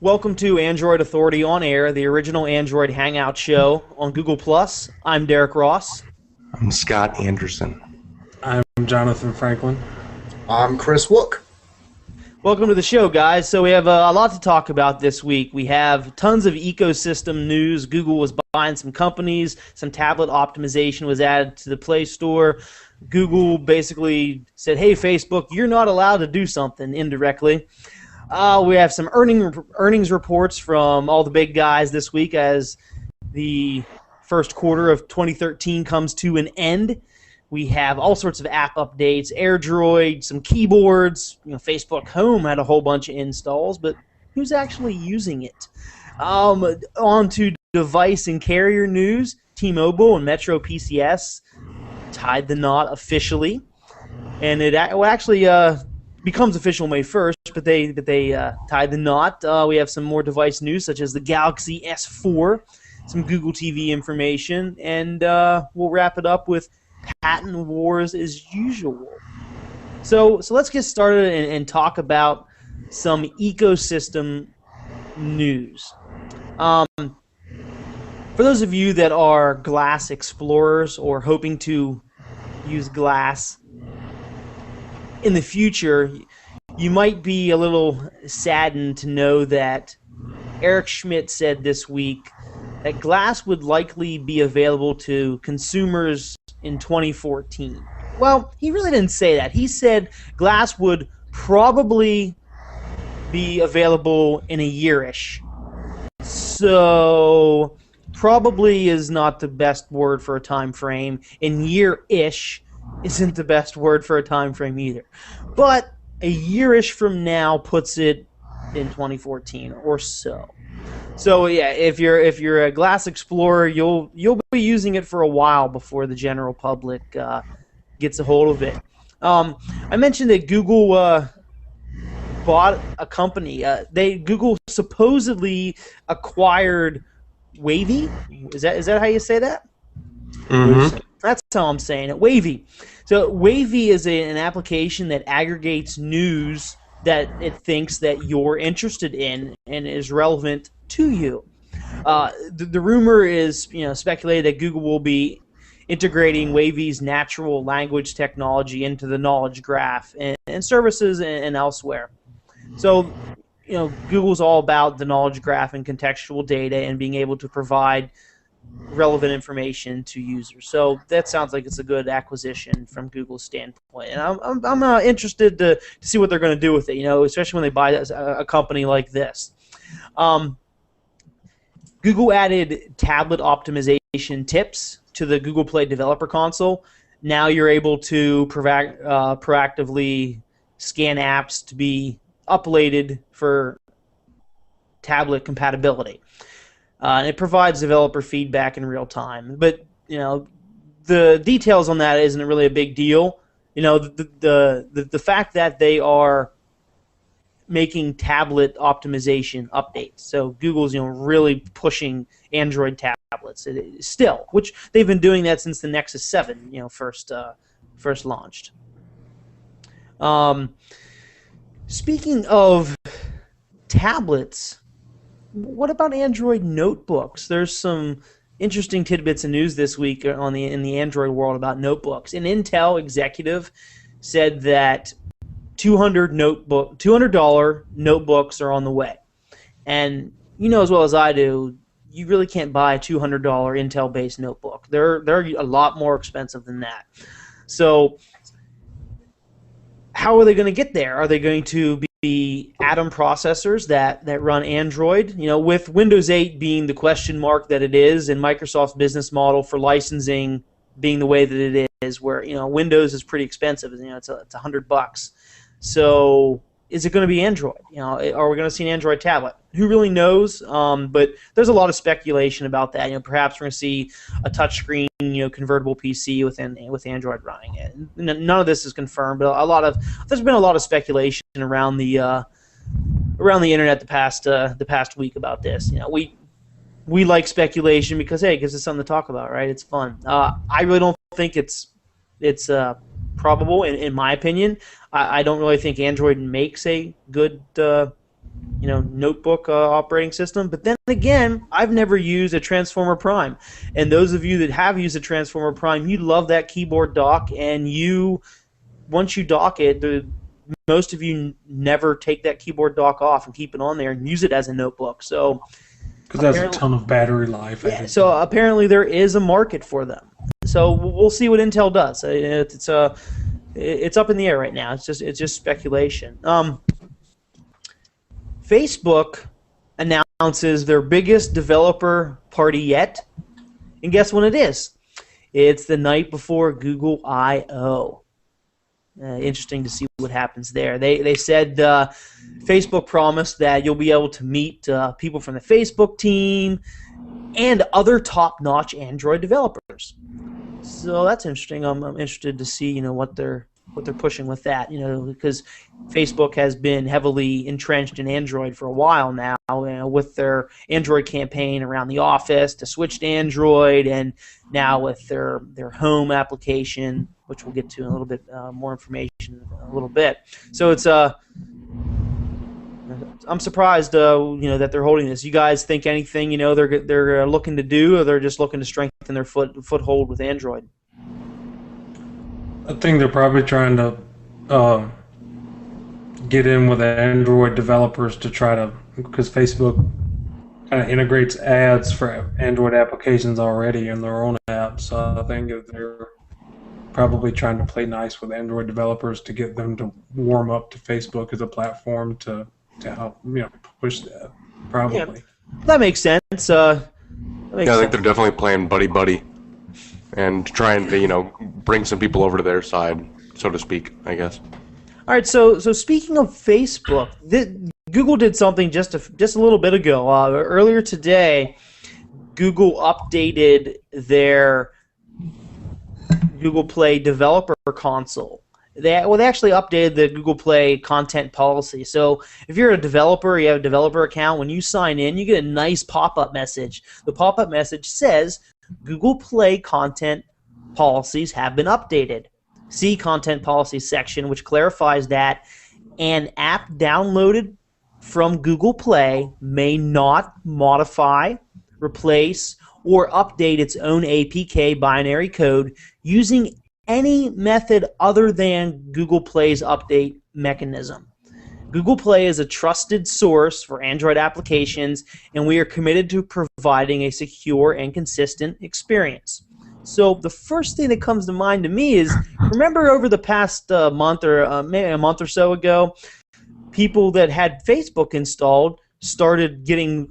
Welcome to Android Authority on Air, the original Android Hangout show on Google+. I'm Derek Ross. I'm Scott Anderson. I'm Jonathan Franklin. I'm Chris Wook. Welcome to the show, guys. So we have a lot to talk about this week. We have tons of ecosystem news. Google was buying some companies. Some tablet optimization was added to the Play Store. Google basically said, hey, Facebook, you're not allowed to do something indirectly. We have some earnings reports from all the big guys this week as the first quarter of 2013 comes to an end. We have all sorts of app updates, AirDroid, some keyboards. Facebook Home had a whole bunch of installs, but who's actually using it? On to device and carrier news. T-Mobile and Metro PCS tied the knot officially, and it actually becomes official May 1st, but they tied the knot. We have some more device news, such as the Galaxy S4, some Google TV information, and we'll wrap it up with patent wars as usual. So let's get started and talk about some ecosystem news. For those of you that are glass explorers or hoping to use glass in the future, you might be a little saddened to know that Eric Schmidt said this week that glass would likely be available to consumers in 2014. Well, he really didn't say that. He said glass would probably be available in a year-ish. So probably is not the best word for a time frame, and year-ish isn't the best word for a time frame either. But a year-ish from now puts it in 2014 or so. So yeah, if you're a glass explorer, you'll be using it for a while before the general public gets a hold of it. I mentioned that Google bought a company. Google supposedly acquired Wavy. Is that how you say that? Mm-hmm. That's how I'm saying it. Wavy. So Wavy is an application that aggregates news that it thinks that you're interested in and is relevant to you. The rumor is, speculated that Google will be integrating Wavy's natural language technology into the knowledge graph and services and elsewhere. So, Google's all about the knowledge graph and contextual data and being able to provide relevant information to users. So that sounds like it's a good acquisition from Google's standpoint, and I'm interested to see what they're going to do with it. Especially when they buy a company like this. Google added tablet optimization tips to the Google Play Developer Console. Now you're able to proactively scan apps to be uploaded for tablet compatibility. And it provides developer feedback in real time. But the details on that isn't really a big deal. The fact that they are making tablet optimization updates. So Google's really pushing Android tablets still, which they've been doing that since the Nexus 7 first launched. Speaking of tablets, what about Android notebooks? There's some interesting tidbits of news this week in the Android world about notebooks. An Intel executive said that $200 notebooks are on the way. And you know as well as I do, you really can't buy a $200 Intel-based notebook. They're a lot more expensive than that. So how are they going to get there? Are they going to be Atom processors that run Android? With Windows 8 being the question mark that it is, and Microsoft's business model for licensing being the way that it is, where Windows is pretty expensive. It's $100. So is it going to be Android? Are we going to see an Android tablet? Who really knows? But there's a lot of speculation about that. Perhaps we're going to see a touchscreen, convertible PC with Android running it. None of this is confirmed, but there's been a lot of speculation around the internet the past week about this. We like speculation because it gives us something to talk about, right? It's fun. I really don't think it's probable in my opinion. I don't really think Android makes a good notebook operating system. But then again, I've never used a Transformer Prime, and those of you that have used a Transformer Prime, you love that keyboard dock, and once you dock it, most of you never take that keyboard dock off and keep it on there and use it as a notebook. So because that's a ton of battery life. Yeah, so apparently there is a market for them. So we'll see what Intel does. It's up in the air right now. It's just speculation. Facebook announces their biggest developer party yet, and guess when it is? It's the night before Google I/O. Interesting to see what happens there. They said Facebook promised that you'll be able to meet people from the Facebook team and other top-notch Android developers. So that's interesting. I'm interested to see what they're pushing with that. Because Facebook has been heavily entrenched in Android for a while now, with their Android campaign around the Office to switch to Android, and now with their home application, which we'll get to in a little bit more information in a little bit. So it's I'm surprised that they're holding this. You guys think anything they're looking to do, or they're just looking to strengthen their foothold with Android? I think they're probably trying to get in with Android developers to try to, because Facebook kind of integrates ads for Android applications already in their own app. So I think that they're probably trying to play nice with Android developers to get them to warm up to Facebook as a platform to help push that. Probably. Yeah, that makes sense. I think they're definitely playing buddy and trying to bring some people over to their side, so to speak, I guess. All right. So speaking of Facebook, Google did something just a little bit ago. Earlier today, Google updated their Google Play developer console. They actually updated the Google Play content policy. So if you're a developer, you have a developer account, when you sign in, you get a nice pop-up message. The pop-up message says, Google Play content policies have been updated. See content policies section, which clarifies that an app downloaded from Google Play may not modify, replace, or update its own APK binary code using any method other than Google Play's update mechanism. Google Play is a trusted source for Android applications, and we are committed to providing a secure and consistent experience. So the first thing that comes to mind to me is, remember over the past month or maybe a month or so ago, people that had Facebook installed started getting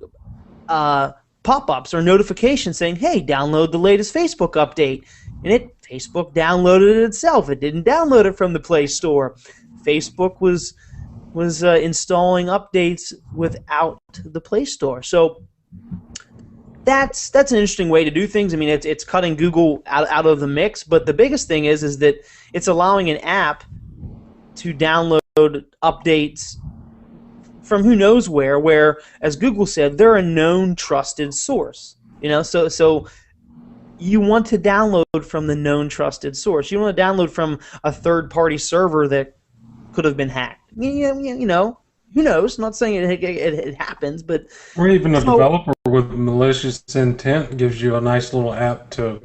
pop-ups or notifications saying, hey, download the latest Facebook update. And Facebook downloaded it itself. It didn't download it from the Play Store. Facebook was installing updates without the Play Store. So that's an interesting way to do things. I mean, it's cutting Google out of the mix. But the biggest thing is that it's allowing an app to download updates from who knows where, as Google said, they're a known trusted source. So you want to download from the known trusted source. You don't want to download from a third-party server that could have been hacked. Who knows? I'm not saying it happens, but... Or even a developer with malicious intent gives you a nice little app to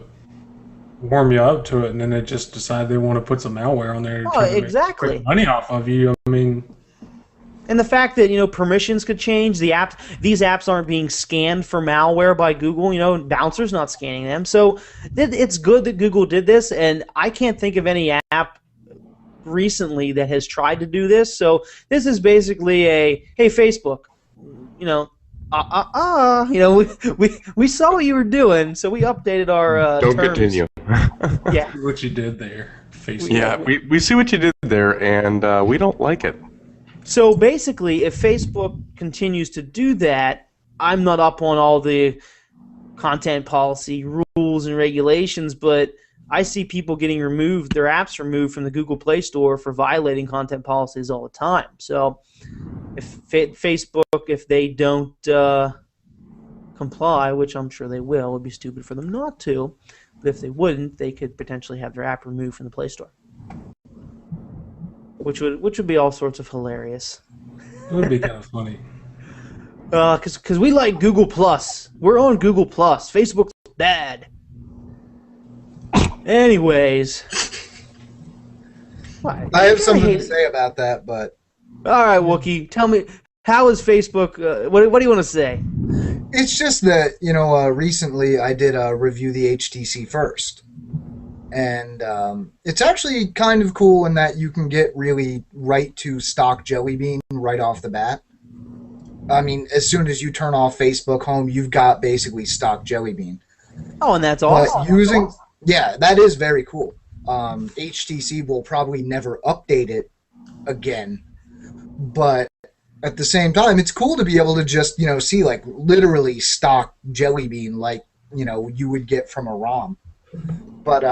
warm you up to it, and then they just decide they want to put some malware on there to exactly. make money off of you. I mean... And the fact that permissions could change, these apps aren't being scanned for malware by Google. Bouncer's not scanning them, so it's good that Google did this. And I can't think of any app recently that has tried to do this. So this is basically a hey Facebook, we saw what you were doing, so we updated our Don't terms. continue. Yeah, what you did there, Facebook. Yeah, we see what you did there, and we don't like it. So basically, if Facebook continues to do that, I'm not up on all the content policy rules and regulations, but I see people getting their apps removed from the Google Play Store for violating content policies all the time. So if Facebook, if they don't comply, which I'm sure they will, it would be stupid for them not to, but if they wouldn't, they could potentially have their app removed from the Play Store. Which would be all sorts of hilarious. It would be kind of funny. Because we like Google Plus. We're on Google Plus. Facebook's bad. Anyways. What? I have something to say about that, but All right, Wookie, tell me, how is Facebook, what do you want to say? it's just that, recently I did review the HTC first. And it's actually kind of cool in that you can get really right to stock Jelly Bean right off the bat. I mean, as soon as you turn off Facebook Home, you've got basically stock Jelly Bean. Oh, and that's But awesome. yeah, that is very cool. HTC will probably never update it again, but at the same time, it's cool to be able to just see like literally stock Jelly Bean like you would get from a ROM. But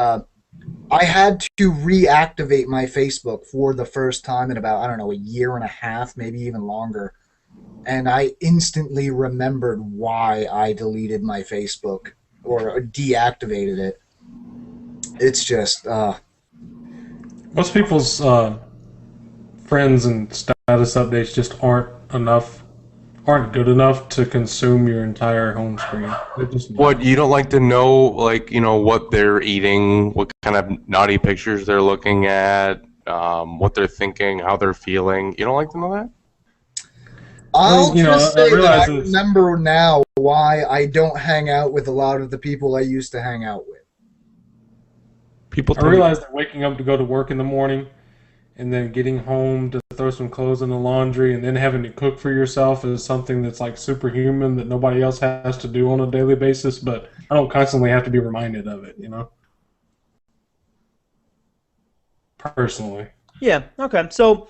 I had to reactivate my Facebook for the first time in about, I don't know, a year and a half, maybe even longer. And I instantly remembered why I deleted my Facebook or deactivated it. It's just, Most people's friends and status updates just aren't good enough to consume your entire home screen. What, you don't like to know, like, what they're eating, what kind of naughty pictures they're looking at, what they're thinking, how they're feeling? You don't like to know that? I'll just say that I it's- remember now why I don't hang out with a lot of the people I used to hang out with. I realize that waking up to go to work in the morning and then getting home to throw some clothes in the laundry and then having to cook for yourself is something that's like superhuman that nobody else has to do on a daily basis, but I don't constantly have to be reminded of it, personally. Yeah, okay. So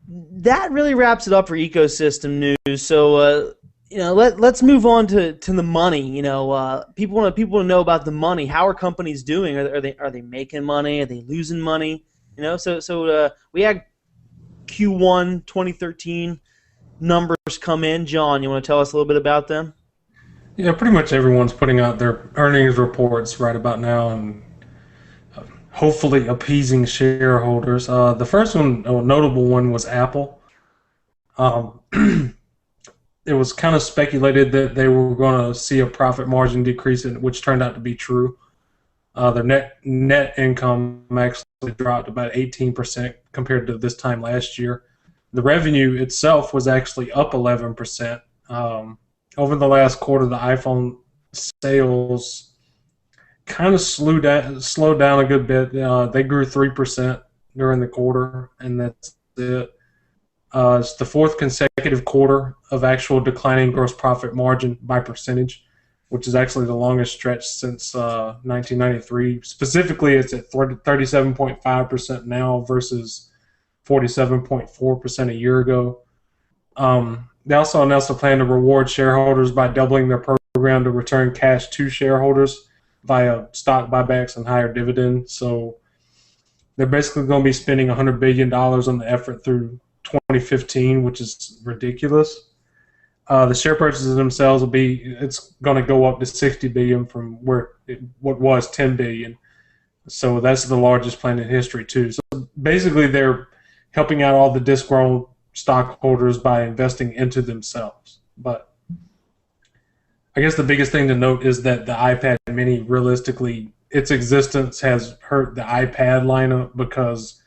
that really wraps it up for ecosystem news. So let's move on to the money. People want to know about the money. How are companies doing? Are they making money? Are they losing money? So we had Q1 2013 numbers come in. John, you want to tell us a little bit about them? Yeah, pretty much everyone's putting out their earnings reports right about now and hopefully appeasing shareholders. The first one, a notable one, was Apple. It was kind of speculated that they were going to see a profit margin decrease, which turned out to be true. Their net income actually dropped about 18% compared to this time last year. The revenue itself was actually up 11%. Over the last quarter, the iPhone sales kind of slowed down a good bit. They grew 3% during the quarter, and that's it. It's the fourth consecutive quarter of actual declining gross profit margin by percentage, which is actually the longest stretch since 1993. Specifically, it's at 37.5% now versus 47.4% a year ago. They also announced a plan to reward shareholders by doubling their program to return cash to shareholders via stock buybacks and higher dividends. So they're basically going to be spending $100 billion on the effort through 2015, which is ridiculous. The share purchases themselves it's going to go up to $60 billion from what was $10 billion. So that's the largest plan in history too. So basically they're helping out all the disgruntled stockholders by investing into themselves. But I guess the biggest thing to note is that the iPad mini, realistically, its existence has hurt the iPad lineup because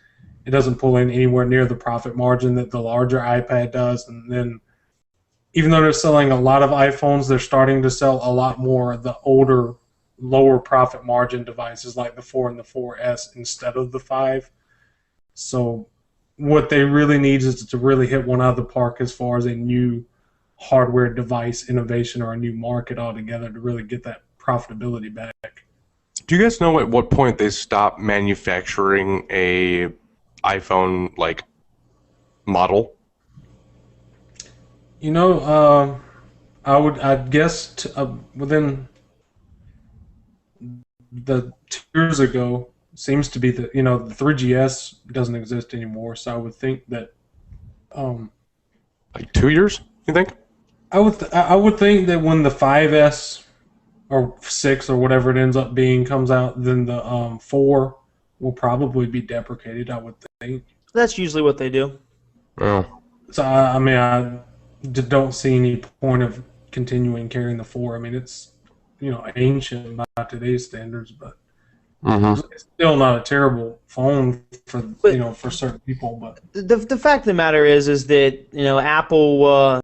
it doesn't pull in anywhere near the profit margin that the larger iPad does. And then even though they're selling a lot of iPhones, they're starting to sell a lot more of the older, lower profit margin devices like the 4 and the 4S instead of the 5. So what they really need is to really hit one out of the park as far as a new hardware device innovation or a new market altogether to really get that profitability back. Do you guys know at what point they stopped manufacturing a iPhone like model? I'd guess within the 2 years ago seems to be the 3GS doesn't exist anymore. So I would think that Like 2 years, you think? I would think that when the 5S or 6 or whatever it ends up being comes out, then the 4 will probably be deprecated, I would think. That's usually what they do. Oh. So I mean, don't see any point of continuing carrying the 4. I mean, it's ancient by today's standards, but Mm-hmm. it's still not a terrible phone for But for certain people. But the fact of the matter is that Apple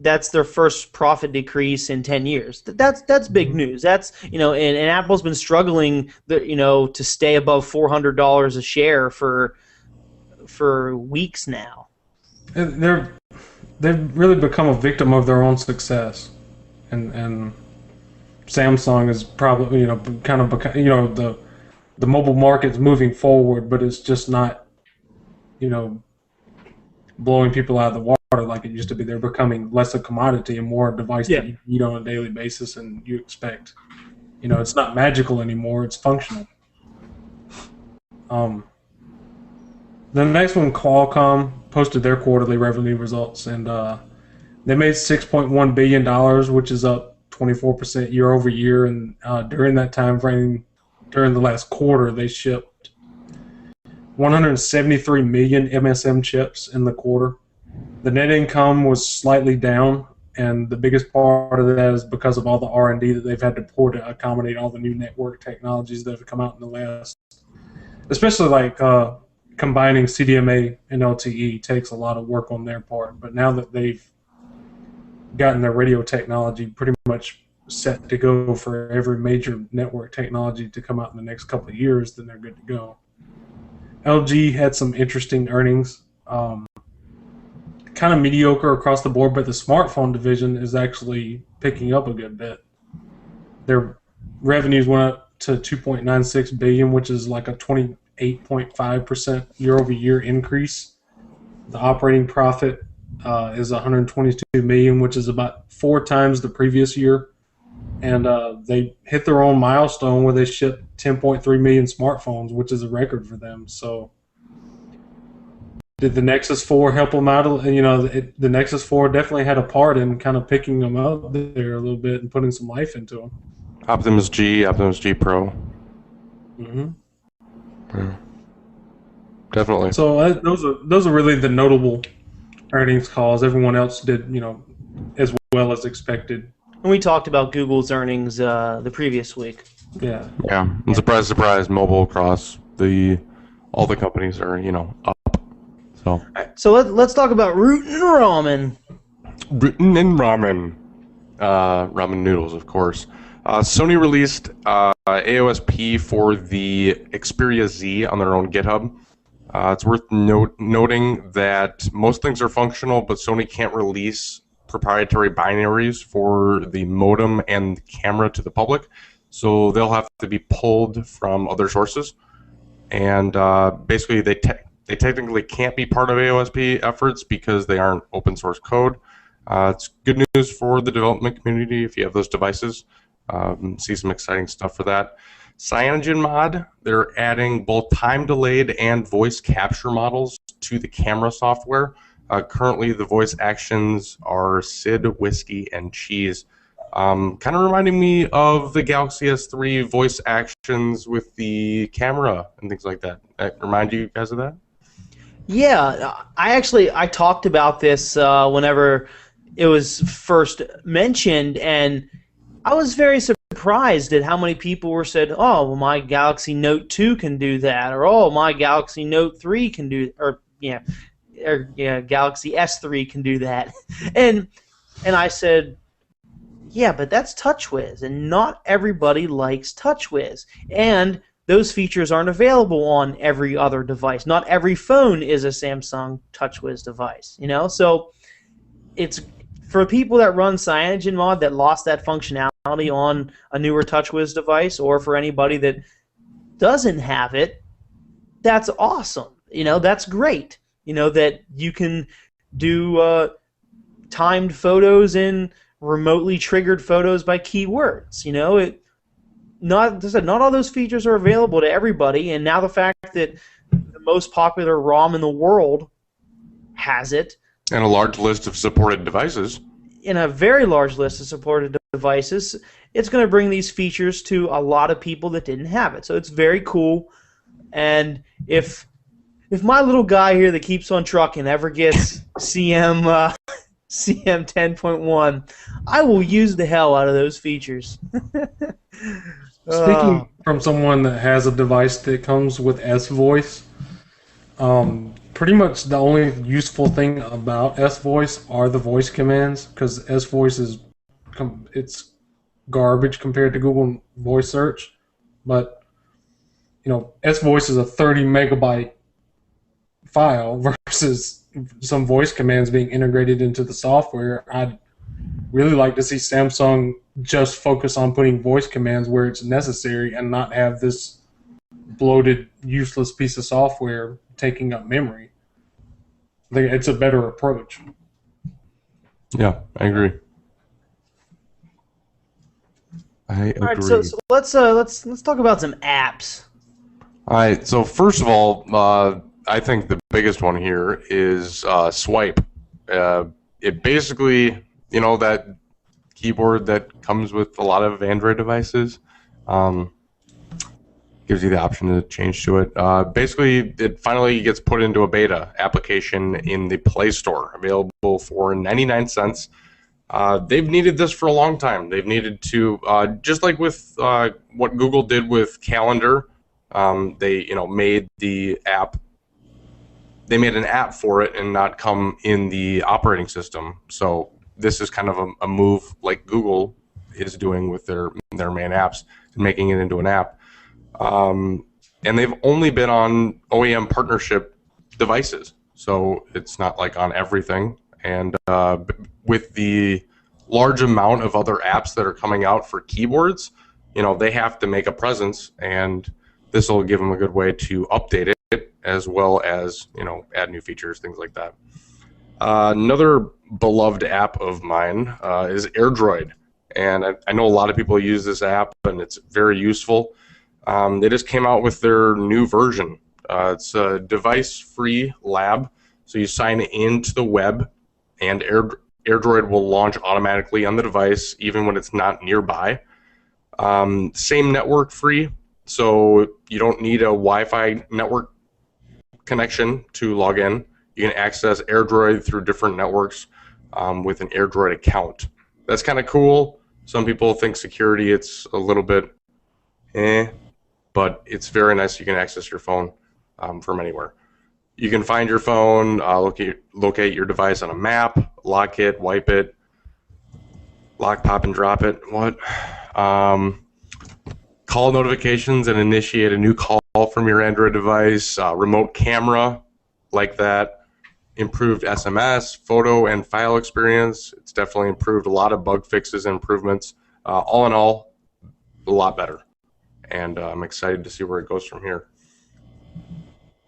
that's their first profit decrease in 10 years. That's big news. That's and Apple's been struggling to stay above $400 a share for weeks now. they've really become a victim of their own success, and Samsung is probably kind of the mobile market's moving forward, but it's just not blowing people out of the water like it used to be. They're becoming less a commodity and more a device that you eat on a daily basis, and you expect. It's not magical anymore. It's functional. The next one, Qualcomm, posted their quarterly revenue results, and they made $6.1 billion, which is up 24% year over year. And during that time frame, during the last quarter, they shipped 173 million MSM chips in the quarter. The net income was slightly down, and the biggest part of that is because of all the R&D that they've had to pour to accommodate all the new network technologies that have come out in the last, especially like combining CDMA and LTE takes a lot of work on their part. But now that they've gotten their radio technology pretty much set to go for every major network technology to come out in the next couple of years, then they're good to go. LG had some interesting earnings. Kind of mediocre across the board, but the smartphone division is actually picking up a good bit. Their revenues went up to $2.96 billion, which is like a 28.5% year-over-year increase. The operating profit is $122 million, which is about 4 times the previous year. And they hit their own milestone where they shipped 10.3 million smartphones, which is a record for them. So did the Nexus 4 help them out? The Nexus 4 definitely had a part in kind of picking them up there a little bit and putting some life into them. Optimus G Pro. Mm-hmm. Yeah. Definitely. So those are really the notable earnings calls. Everyone else did as well as expected. And we talked about Google's earnings the previous week. Yeah. Yeah. And surprise, surprise, mobile across all the companies are up. So. So let's talk about Rootin' Ramen. Rootin' and ramen. Ramen noodles, of course. Sony released AOSP for the Xperia Z on their own GitHub. It's worth noting that most things are functional, but Sony can't release proprietary binaries for the modem and camera to the public, so they'll have to be pulled from other sources. And basically, they technically can't be part of AOSP efforts because they aren't open source code. It's good news for the development community if you have those devices. See some exciting stuff for that. CyanogenMod, they're adding both time-delayed and voice capture models to the camera software. Currently, the voice actions are Sid, Whiskey, and Cheese. Kind of reminding me of the Galaxy S3 voice actions with the camera and things like that. Remind you guys of that? Yeah, I talked about this whenever it was first mentioned, and I was very surprised at how many people were said, "Oh, well, my Galaxy Note 2 can do that," or "Oh, my Galaxy Note 3 can do," or Galaxy S3 can do that, and I said, "Yeah, but that's TouchWiz, and not everybody likes TouchWiz, and those features aren't available on every other device. Not every phone is a Samsung TouchWiz device, So it's for people that run CyanogenMod that lost that functionality on a newer TouchWiz device, or for anybody that doesn't have it, that's awesome. That's great. That you can do timed photos and remotely triggered photos by keywords. Not all those features are available to everybody, and now the fact that the most popular ROM in the world has it, and a large list of supported devices. In a very large list of supported devices, it's going to bring these features to a lot of people that didn't have it. So it's very cool, and if if my little guy here that keeps on trucking ever gets CM 10.1, I will use the hell out of those features. Speaking from someone that has a device that comes with S-Voice, pretty much the only useful thing about S-Voice are the voice commands, because S-Voice is it's garbage compared to Google Voice Search. But S-Voice is a 30 megabyte file versus some voice commands being integrated into the software. I'd really like to see Samsung just focus on putting voice commands where it's necessary and not have this bloated, useless piece of software taking up memory. I think it's a better approach. Yeah, I agree. I agree. All right, so let's talk about some apps. All right, so first of all, I think the biggest one here is Swipe. It basically, that keyboard that comes with a lot of Android devices, gives you the option to change to it. Basically, it finally gets put into a beta application in the Play Store, available for 99 cents. They've needed this for a long time. They've needed to, just like with what Google did with Calendar, they made the app. They made an app for it and not come in the operating system. So this is kind of a move like Google is doing with their main apps and making it into an app. And they've only been on OEM partnership devices, so it's not like on everything. And with the large amount of other apps that are coming out for keyboards, they have to make a presence, and this will give them a good way to update it as well as add new features, things like that. Another beloved app of mine is AirDroid, and I know a lot of people use this app, and it's very useful. They just came out with their new version. It's a device-free lab, so you sign into the web, and AirDroid will launch automatically on the device, even when it's not nearby. Same network free, so you don't need a Wi-Fi network connection to log in. You can access AirDroid through different networks with an AirDroid account. That's kind of cool. Some people think security, it's a little bit but it's very nice. You can access your phone from anywhere. You can find your phone, locate your device on a map, lock it, wipe it, lock, pop, and drop it. Call notifications and initiate a new call from your Android device, remote camera like that, improved SMS, photo, and file experience. It's definitely improved a lot of bug fixes and improvements. All in all, a lot better. And I'm excited to see where it goes from here.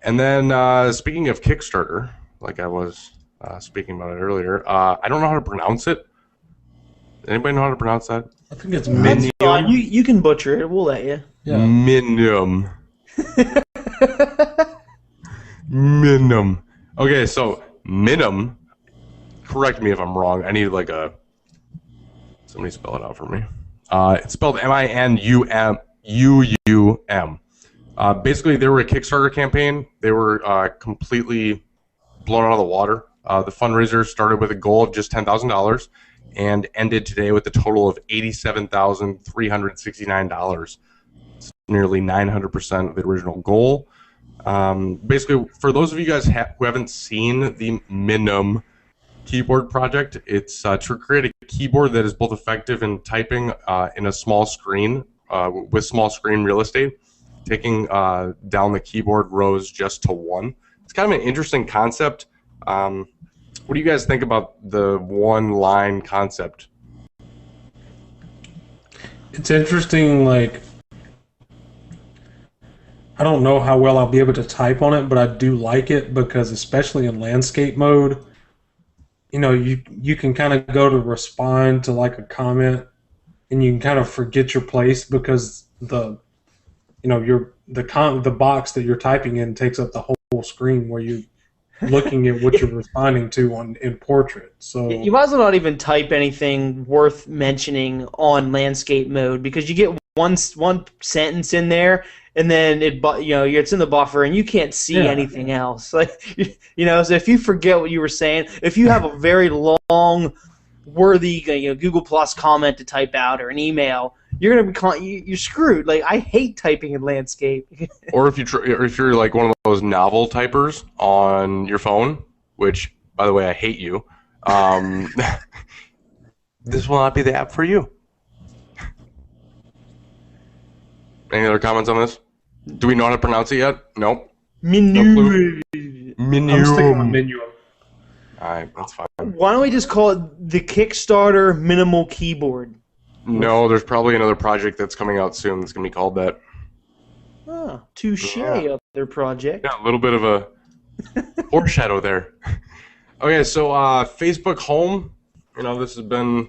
And then speaking of Kickstarter, like I was speaking about it earlier, I don't know how to pronounce it. Anybody know how to pronounce that? I think it's That's fine. You can butcher it. We'll let you. Yeah. Minimum. Minimum. Okay, so Minim. Correct me if I'm wrong. I need somebody spell it out for me. It's spelled MINUM. Basically, they were a Kickstarter campaign. They were completely blown out of the water. The fundraiser started with a goal of just $10,000 and ended today with a total of $87,369. It's nearly 900% of the original goal. Basically, for those of you guys who haven't seen the Minim keyboard project, it's to create a keyboard that is both effective in typing in a small screen with small screen real estate, taking down the keyboard rows just to one. It's kind of an interesting concept. What do you guys think about the one-line concept? It's interesting, I don't know how well I'll be able to type on it, but I do like it because, especially in landscape mode, you can kind of go to respond to a comment, and you can kind of forget your place because the box that you're typing in takes up the whole screen where you looking at what you're responding to in portrait. So You might as well not even type anything worth mentioning on landscape mode because you get one sentence in there, and then it's in the buffer, and you can't see anything else. So if you forget what you were saying, if you have a very long, worthy Google Plus comment to type out or an email, you're screwed. Like, I hate typing in landscape. Or if you're like one of those novel typers on your phone, which, by the way, I hate you. This will not be the app for you. Any other comments on this? Do we know how to pronounce it yet? Nope. Menu. No clue. Menu. I'm sticking with menu. All right, that's fine. Why don't we just call it the Kickstarter Minimal Keyboard? No, there's probably another project that's coming out soon that's going to be called that. Oh, touche, other project. Yeah, a little bit of a foreshadow there. Okay, so Facebook Home, this has been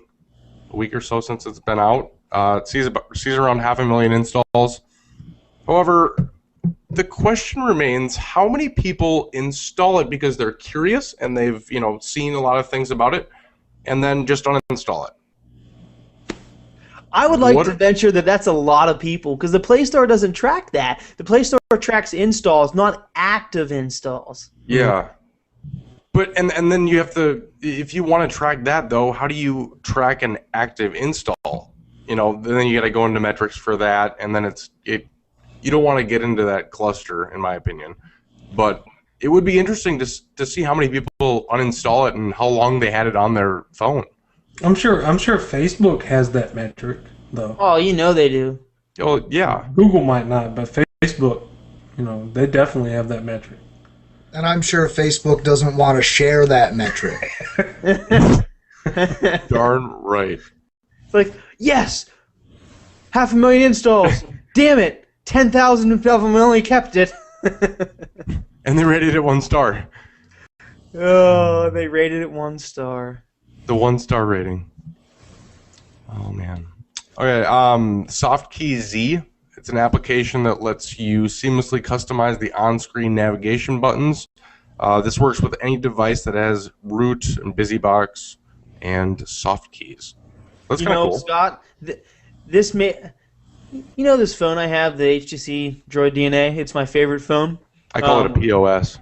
a week or so since it's been out. It sees around 500,000 installs. However, the question remains, how many people install it because they're curious and they've seen a lot of things about it, and then just uninstall it? I would like to venture that that's a lot of people because the Play Store doesn't track that. The Play Store tracks installs, not active installs. Yeah. But and then you have to, if you want to track that though, how do you track an active install? Then you got to go into metrics for that, and then you don't want to get into that cluster, in my opinion. But it would be interesting to see how many people uninstall it and how long they had it on their phone. I'm sure Facebook has that metric though. Oh, they do. Oh yeah. Google might not, but Facebook, they definitely have that metric. And I'm sure Facebook doesn't want to share that metric. Darn right. It's like, yes, 500,000 installs. Damn it, 10,000 of them only kept it. And they rated it 1 star. Oh, they rated it 1 star. The 1-star rating. Oh man. Okay. SoftKey Z. It's an application that lets you seamlessly customize the on-screen navigation buttons. This works with any device that has root and BusyBox and soft keys. That's kind of cool. Scott, this phone I have, the HTC Droid DNA. It's my favorite phone. I call it a POS.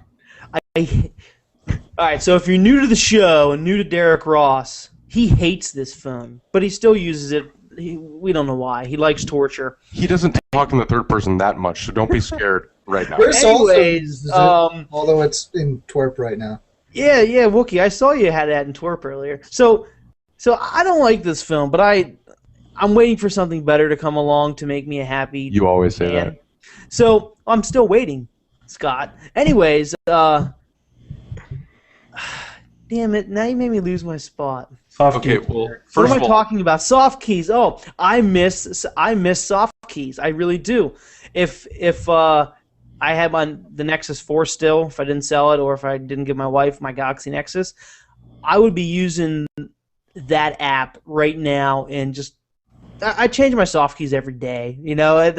All right, so if you're new to the show and new to Derek Ross, he hates this phone, but he still uses it. We don't know why. He likes torture. He doesn't talk in the third person that much, so don't be scared right now. Anyways, although it's in twerp right now. Yeah, Wookie, I saw you had that in twerp earlier. So I don't like this film, but I'm waiting for something better to come along to make me a happy. You always say man. that. So I'm still waiting, Scott. Anyways, damn it! Now you made me lose my spot. Soft Okay, keys. well, What first am of I all, talking about? Soft keys. Oh, I miss soft keys. I really do. If I had the Nexus 4 still, if I didn't sell it, or if I didn't give my wife my Galaxy Nexus, I would be using that app right now and just I change my soft keys every day. I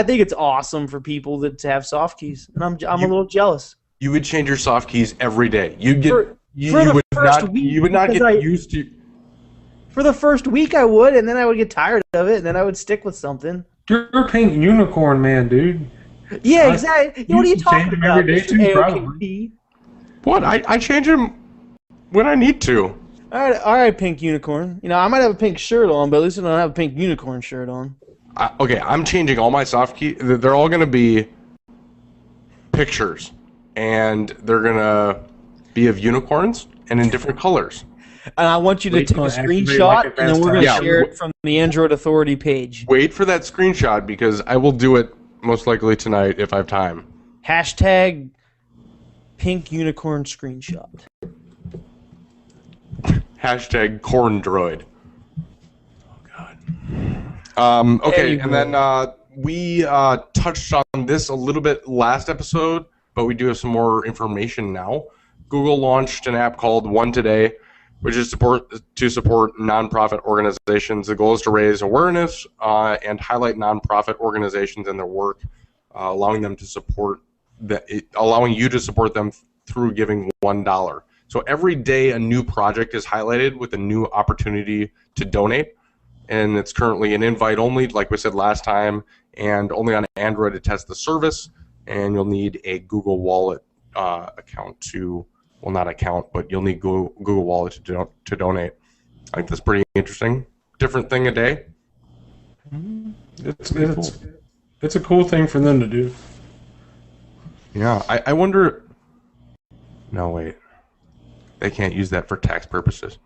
think it's awesome for people to have soft keys, and I'm a little jealous. you would change your soft keys every day. You For the first would week, not because get used to. For the first week, I would, and then I would get tired of it, and then I would stick with something. You're a pink unicorn, man, dude. Yeah, exactly. What are you change talking them about, every day Mr. too, AOKP? probably. What? I change them when I need to. All right, pink unicorn. I might have a pink shirt on, but at least I don't have a pink unicorn shirt on. Okay, I'm changing all my soft keys. They're all going to be pictures, and they're going to be of unicorns and in different colors. And I want you to Wait take a till I activate screenshot, like and then we're going to Yeah. share it from the Android Authority page. Wait for that screenshot because I will do it most likely tonight if I have time. Hashtag pink unicorn screenshot. Hashtag corn droid. Oh God. Okay, and then we touched on this a little bit last episode, but we do have some more information now. Google launched an app called One Today, which is to support nonprofit organizations. The goal is to raise awareness and highlight nonprofit organizations and their work, allowing them to support allowing you to support them through giving $1. So every day a new project is highlighted with a new opportunity to donate, and it's currently an invite only, like we said last time, and only on Android to test the service, and you'll need a Google Wallet account to, well, not account, but you'll need Google Wallet to donate. I think that's pretty interesting. Different thing a day. It's a cool thing for them to do. Yeah, I wonder. No, wait. They can't use that for tax purposes.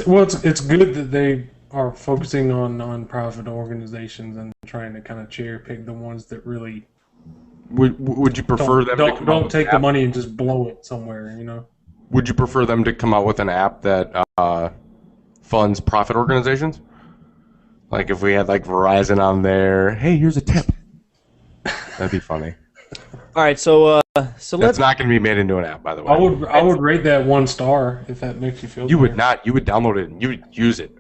Well, it's good that they are focusing on non-profit organizations and trying to kind of cherry pick the ones that really Would you prefer them to don't take the money and just blow it somewhere, you know? Would you prefer them to come out with an app that funds profit organizations? Like if we had like Verizon on there, hey, here's a tip. That'd be funny. All right, so That's not going to be made into an app, by the way. I would rate that 1 star if that makes you feel better. You would not. You would download it and you would use it.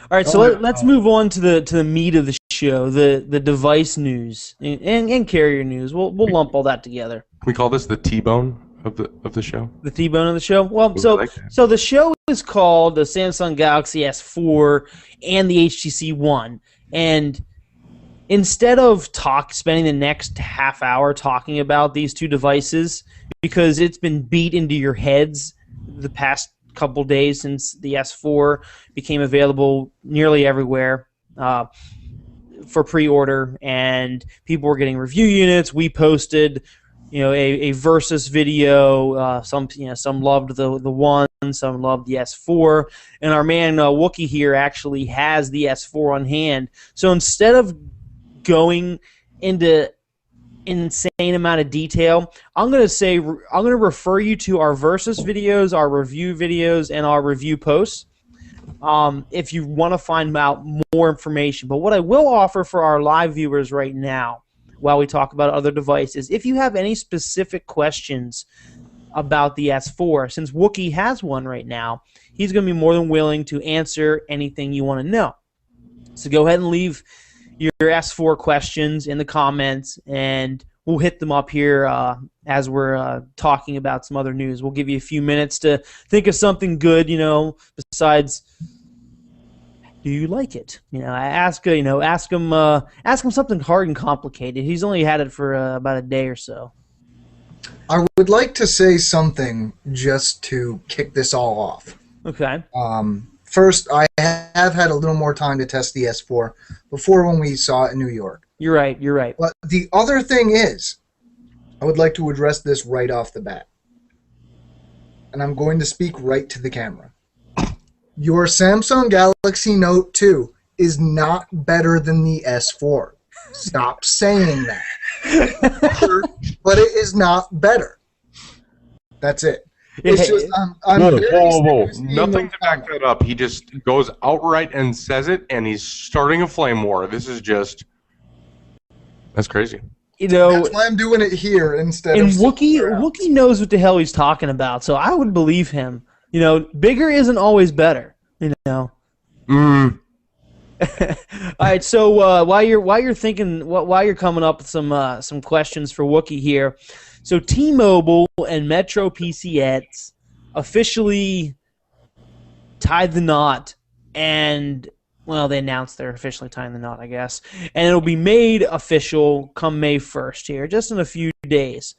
All right, so let's move on to the meat of the show, the device news and carrier news. We'll lump all that together. Can we call this the T-bone of the show? The T-bone of the show. Well, Ooh, so the show is called the Samsung Galaxy S4 and the HTC One, and instead of spending the next half hour talking about these two devices, because it's been beat into your heads the past couple days since the S4 became available nearly everywhere for pre-order, and people were getting review units. We posted, a versus video. Some loved the One, some loved the S4, and our man Wookie here actually has the S4 on hand. So instead of going into insane amount of detail, I'm going to refer you to our versus videos, our review videos, and our review posts if you want to find out more information. But what I will offer for our live viewers right now, while we talk about other devices, if you have any specific questions about the S4, since Wookie has one right now, he's going to be more than willing to answer anything you want to know. So go ahead and leave your S4 questions in the comments, and we'll hit them up here as we're talking about some other news. We'll give you a few minutes to think of something good, besides, do you like it? Ask him something hard and complicated. He's only had it for about a day or so. I would like to say something just to kick this all off. Okay. First, I have had a little more time to test the S4 before when we saw it in New York. You're right. But the other thing is, I would like to address this right off the bat. And I'm going to speak right to the camera. Your Samsung Galaxy Note 2 is not better than the S4. Stop saying that. But it is not better. That's it. It's just, I'm whoa. Nothing to back that up. He just goes outright and says it, and he's starting a flame war. This is just... That's crazy. That's why I'm doing it here instead of... And Wookie knows what the hell he's talking about, so I would believe him. Bigger isn't always better, All right, so while you're thinking, while you're coming up with some questions for Wookie here, so T-Mobile and Metro PCS officially tied the knot, and they announced they're officially tying the knot, I guess, and it'll be made official come May 1st here, just in a few days.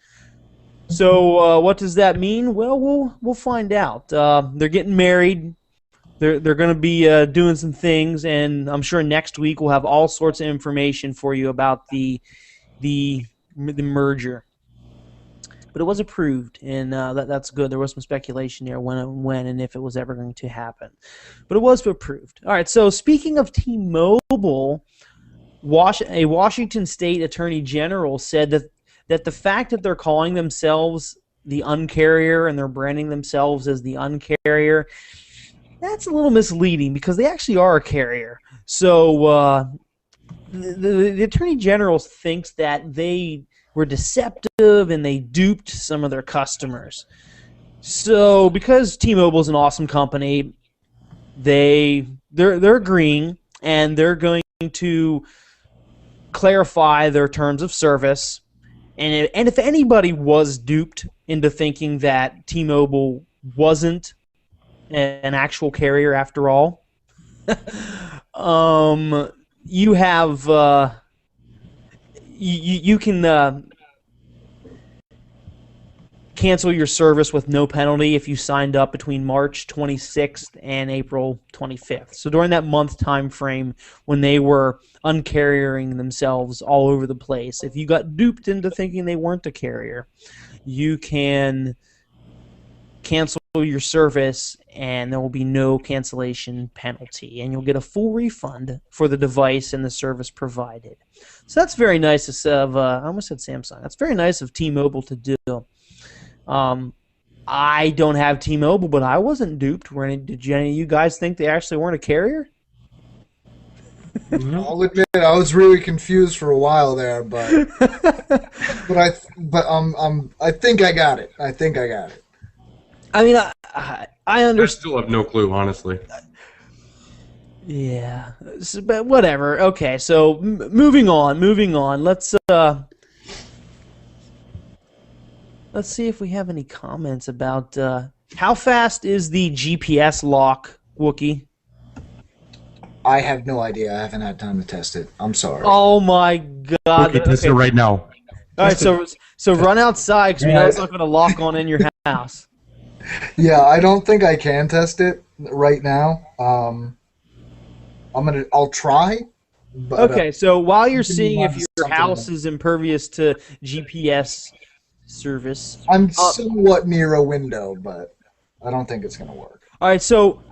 So what does that mean? Well, we'll find out. They're getting married. They're going to be doing some things, and I'm sure next week we'll have all sorts of information for you about the merger. But it was approved, and that's good. There was some speculation there when and if it was ever going to happen. But it was approved. All right, so speaking of T-Mobile, a Washington State Attorney General said that the fact that they're calling themselves the Uncarrier and they're branding themselves as the Uncarrier, that's a little misleading because they actually are a carrier. So the Attorney General thinks that they were deceptive and they duped some of their customers. So because T-Mobile is an awesome company, they're agreeing, and they're going to clarify their terms of service, And if anybody was duped into thinking that T-Mobile wasn't an actual carrier after all, you have you can cancel your service with no penalty if you signed up between March 26th and April 25th. So during that month time frame when they were uncarriering themselves all over the place, if you got duped into thinking they weren't a carrier, you can cancel your service and there will be no cancellation penalty, and you'll get a full refund for the device and the service provided. So that's very nice of I almost said Samsung. That's very nice of T-Mobile to do. I don't have T-Mobile, but I wasn't duped. Did any of you guys think they actually weren't a carrier? I'll admit I was really confused for a while there, but I think I got it. I think I got it. I mean, I understand. I still have no clue, honestly. Yeah, but whatever. Okay, so moving on. Let's see if we have any comments about how fast is the GPS lock, Wookie? I have no idea. I haven't had time to test it. I'm sorry. Oh my God! Okay, test it right now. All right, so run outside because we know it's not going to lock on in your house. Yeah, I don't think I can test it right now. I'll try. But, Okay, so while you're seeing if your something house like- is impervious to GPS service, I'm somewhat near a window, but I don't think it's going to work. all right. So,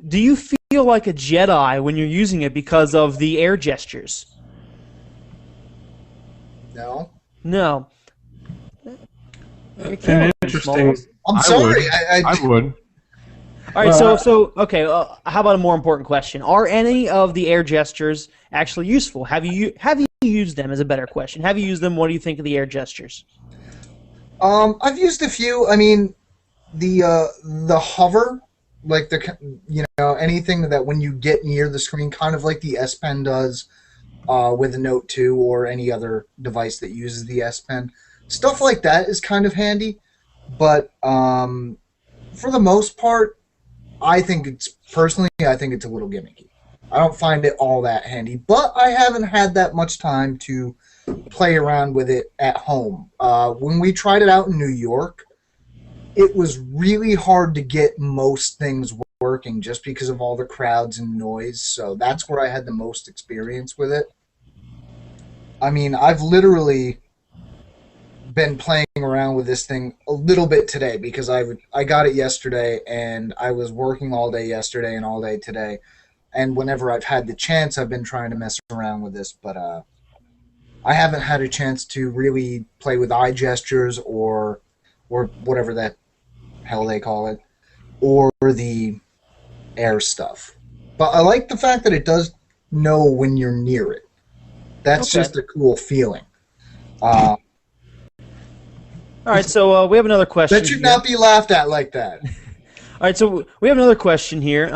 do you feel like a Jedi when you're using it because of the air gestures? No? No. An interesting. I'm sorry. I would. All right, Well, so okay. How about a more important question? Are any of the air gestures actually useful? Have you used them? Is a better question. Have you used them? What do you think of the air gestures? I've used a few. I mean, the hover, like anything that when you get near the screen, kind of like the S Pen does with the Note 2 or any other device that uses the S Pen. Stuff like that is kind of handy, but for the most part, I think it's a little gimmicky. I don't find it all that handy, but I haven't had that much time to play around with it at home. When we tried it out in New York, it was really hard to get most things working just because of all the crowds and noise, so that's where I had the most experience with it. I mean, I've literally been playing around with this thing a little bit today because I got it yesterday and I was working all day yesterday and all day today, and whenever I've had the chance I've been trying to mess around with this, but I haven't had a chance to really play with eye gestures or whatever that hell they call it, or the air stuff. But I like the fact that it does know when you're near it. That's Okay. just a cool feeling. All right, so we have another question. That should here. not be laughed at like that. All right, so we have another question here.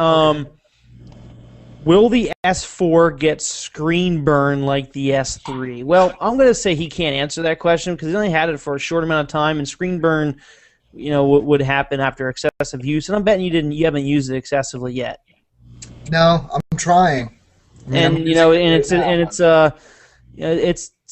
Will the S4 get screen burn like the S3? Well, I'm going to say he can't answer that question because he only had it for a short amount of time, and screen burn, would happen after excessive use. And I'm betting you haven't used it excessively yet. No, I'm trying. I mean, I'm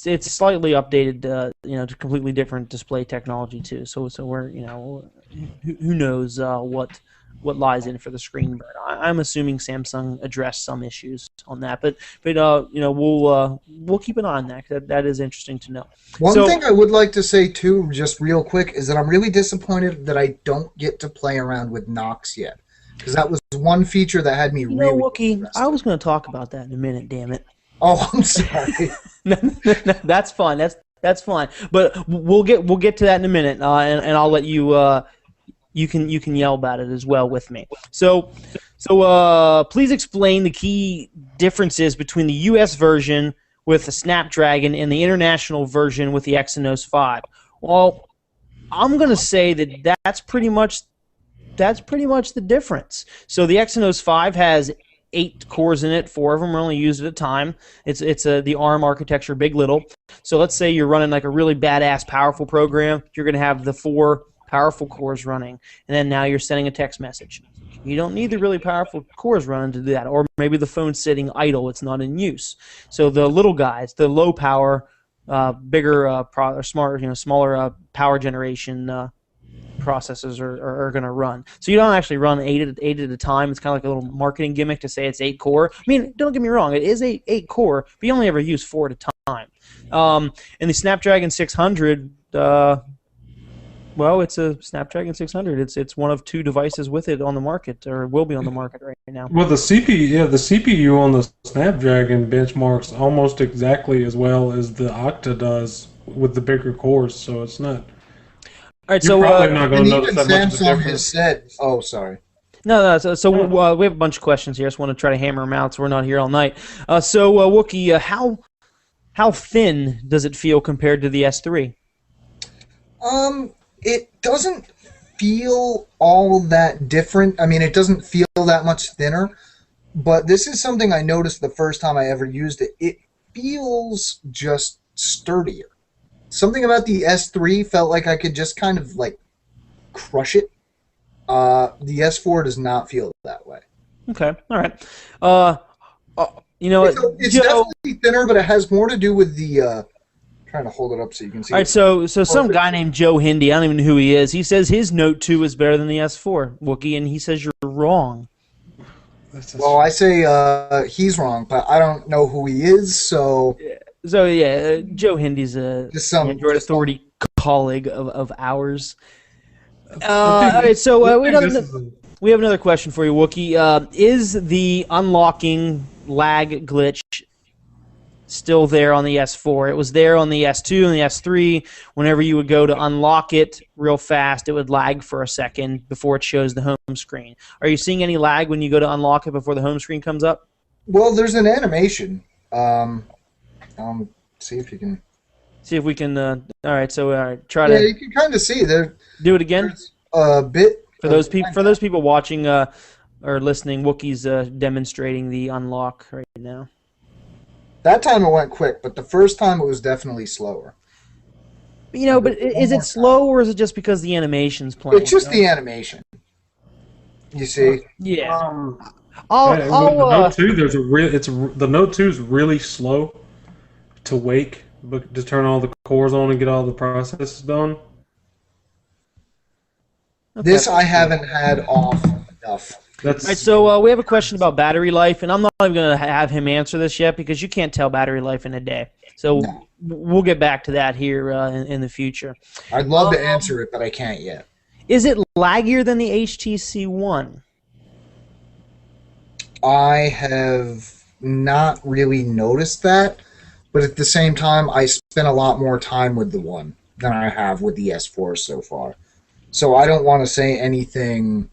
it's slightly updated, to completely different display technology too. So we're, who knows what lies in for the screen burn. I'm assuming Samsung addressed some issues on that, but we'll keep an eye on that. That is interesting to know. One thing I would like to say too, just real quick, is that I'm really disappointed that I don't get to play around with Knox yet, because that was one feature that had me really. Wookie, interested. I was going to talk about that in a minute. Damn it. Oh, I'm sorry. That's fine. That's fine. But we'll get to that in a minute, and I'll let you. You can yell about it as well with me. So please explain the key differences between the U.S. version with the Snapdragon and the international version with the Exynos 5. Well, I'm going to say that's pretty much the difference. So the Exynos 5 has 8 cores in it. 4 of them are only used at a time. It's the ARM architecture, big little. So let's say you're running like a really badass, powerful program. You're going to have the 4 powerful cores running, and then now you're sending a text message. You don't need the really powerful cores running to do that, or maybe the phone's sitting idle; it's not in use. So the little guys, the low power, bigger, or smaller power generation processors are going to run. So you don't actually run 8 at a time. It's kind of like a little marketing gimmick to say it's 8 core. I mean, don't get me wrong, it is 8 core, but you only ever use 4 at a time. And the Snapdragon 600. Well, it's a Snapdragon 600. It's one of 2 devices with it on the market, or will be on the market right now. Well, the CPU on the Snapdragon benchmarks almost exactly as well as the Octa does with the bigger cores, so it's not. All right, You're so probably not going And to even notice that much of a Samsung difference. has said, oh, sorry. No. So we have a bunch of questions here. I just want to try to hammer them out, so we're not here all night. So Wookie, how thin does it feel compared to the S3? It doesn't feel all that different. I mean, it doesn't feel that much thinner, but this is something I noticed the first time I ever used it. It feels just sturdier. Something about the S3 felt like I could just kind of like crush it. The S4 does not feel that way. Okay, all right. You know, It's definitely thinner, but it has more to do with the. Trying to hold it up so you can see. All right, so some guy named Joe Hindi, I don't even know who he is. He says his Note 2 is better than the S4, Wookie, and he says you're wrong. Well, I say he's wrong, but I don't know who he is, so. So yeah, Joe Hindy's a Just some Android Authority colleague of ours. All right, so we have another question for you, Wookie. Is the unlocking lag glitch still there on the S4? It was there on the S2 and the S3. Whenever you would go to unlock it real fast, it would lag for a second before it shows the home screen. Are you seeing any lag when you go to unlock it before the home screen comes up? Well, there's an animation. See if you can. See if we can. All right, so try to. Yeah, you can kind of see there. Do it again. A bit For those people watching or listening, Wookie's demonstrating the unlock right now. That time it went quick, but the first time it was definitely slower. You know, but is it slow or is it just because the animation's playing? It's just the animation. You see? Yeah. With the Note 2, the Note 2 is really slow to wake, but to turn all the cores on and get all the processes done. Okay. This I haven't had off enough. All right, so we have a question about battery life, and I'm not even going to have him answer this yet because you can't tell battery life in a day. So we'll get back to that here in the future. I'd love to answer it, but I can't yet. Is it laggier than the HTC One? I have not really noticed that, but at the same time, I spent a lot more time with the One than I have with the S4 so far. So I don't want to say anything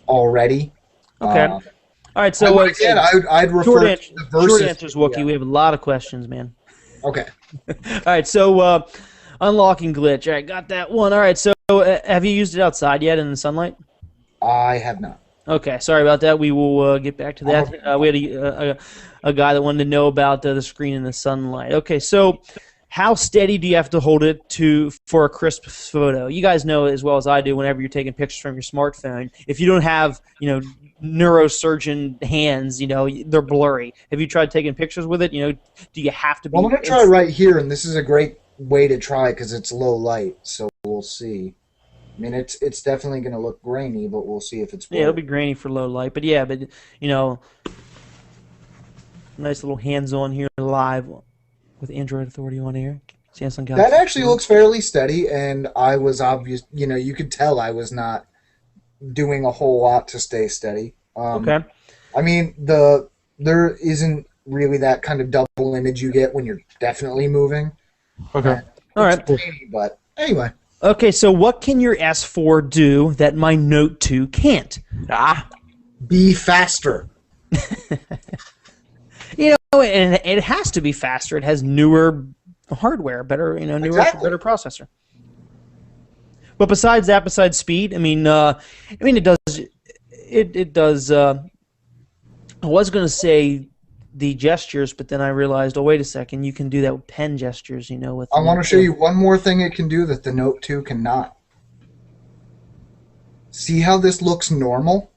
already. Okay. All right, so again, I'd refer to the versus. Short answers, Wookie. Yeah. We have a lot of questions, man. Okay. All right, so unlocking glitch. All right, got that one. All right, so have you used it outside yet in the sunlight? I have not. Okay, sorry about that. We will get back to that. We had a guy that wanted to know about the screen in the sunlight. Okay, so how steady do you have to hold it for a crisp photo? You guys know as well as I do. Whenever you're taking pictures from your smartphone, if you don't have neurosurgeon hands, they're blurry. Have you tried taking pictures with it? Do you have to be? Well, I'm gonna try right here, and this is a great way to try because it's low light. So we'll see. I mean, it's definitely gonna look grainy, but we'll see if it's. Yeah, it'll be grainy for low light, but nice little hands-on here live with Android Authority on air. Samsung Galaxy. That actually looks fairly steady, and I was obvious. You could tell I was not doing a whole lot to stay steady. Okay. I mean, there isn't really that kind of double image you get when you're definitely moving. Okay. All right. Grainy, but anyway. Okay, so what can your S4 do that my Note 2 can't? Be faster. And it has to be faster. It has newer hardware, better, better processor. But besides speed, it does I was going to say the gestures, but then I realized, oh, wait a second, you can do that with pen gestures, you know. With I want to show you one more thing it can do that the Note 2 cannot. See how this looks normal?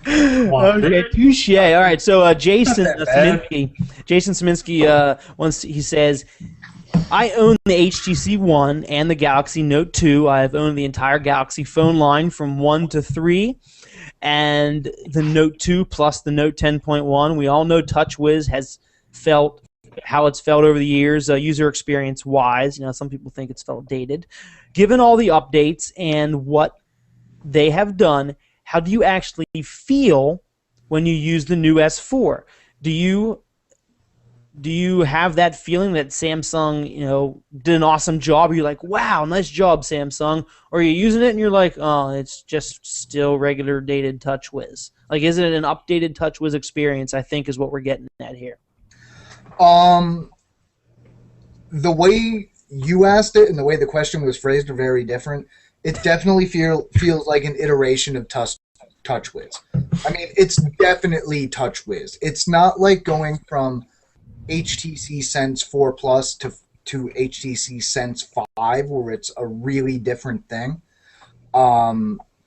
Okay, touche. All right, so Jason Not that bad. Szymanski, once he says, I own the HTC One and the Galaxy Note 2. I have owned the entire Galaxy phone line from 1 to 3, and the Note 2 plus the Note 10.1. We all know TouchWiz has felt how it's felt over the years, user experience wise. You know, some people think it's felt dated. Given all the updates and what they have done, how do you actually feel when you use the new S4? Do you have that feeling that Samsung, you know, did an awesome job? Or you're like, wow, nice job, Samsung. Or you're using it and you're like, oh, it's just still regular dated TouchWiz. Like, is it an updated TouchWiz experience? I think is what we're getting at here. The way you asked it and the way the question was phrased are very different. It definitely feels like an iteration of TouchWiz. I mean, it's definitely TouchWiz. It's not like going from HTC Sense 4 Plus to HTC Sense 5, where it's a really different thing.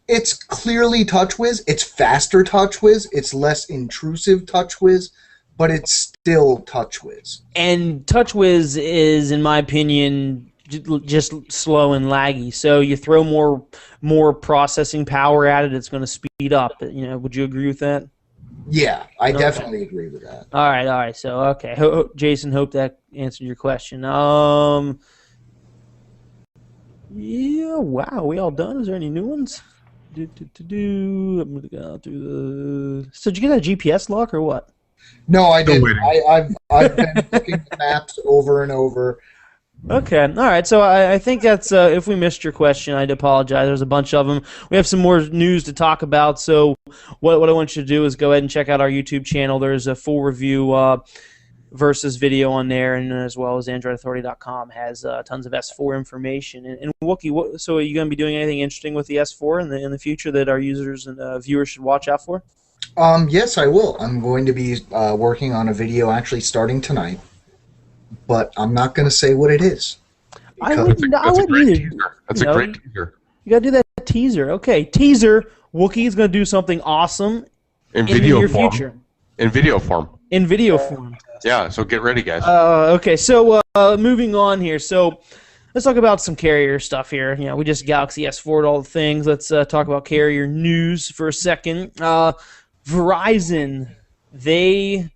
It's clearly TouchWiz. It's faster TouchWiz. It's less intrusive TouchWiz, but it's still TouchWiz. And TouchWiz is, in my opinion, just slow and laggy. So you throw more processing power at it, it's going to speed up. You know, would you agree with that? Yeah, I definitely agree with that. All right. So, okay. Jason, hope that answered your question. Yeah, wow. We all done? Is there any new ones? I'm going to go through the... So, did you get that GPS lock or what? No, I Still didn't. waiting. I've been looking at maps over and over. Okay, all right. So I think that's if we missed your question, I'd apologize. There's a bunch of them. We have some more news to talk about. So what I want you to do is go ahead and check out our YouTube channel. There's a full review versus video on there, and as well as AndroidAuthority.com has tons of S4 information. And Wookie, so are you going to be doing anything interesting with the S4 in the future that our users and viewers should watch out for? Yes, I will. I'm going to be working on a video actually starting tonight, but I'm not going to say what it is. I wouldn't either. That's a great teaser. You got to do that teaser. Okay, teaser. Wookie is going to do something awesome In the video near form. future. In video form. In video form. Yeah, so get ready, guys. Okay, so moving on here. So let's talk about some carrier stuff here. You know, we just Galaxy S4'd all the things. Let's talk about carrier news for a second. Verizon, they're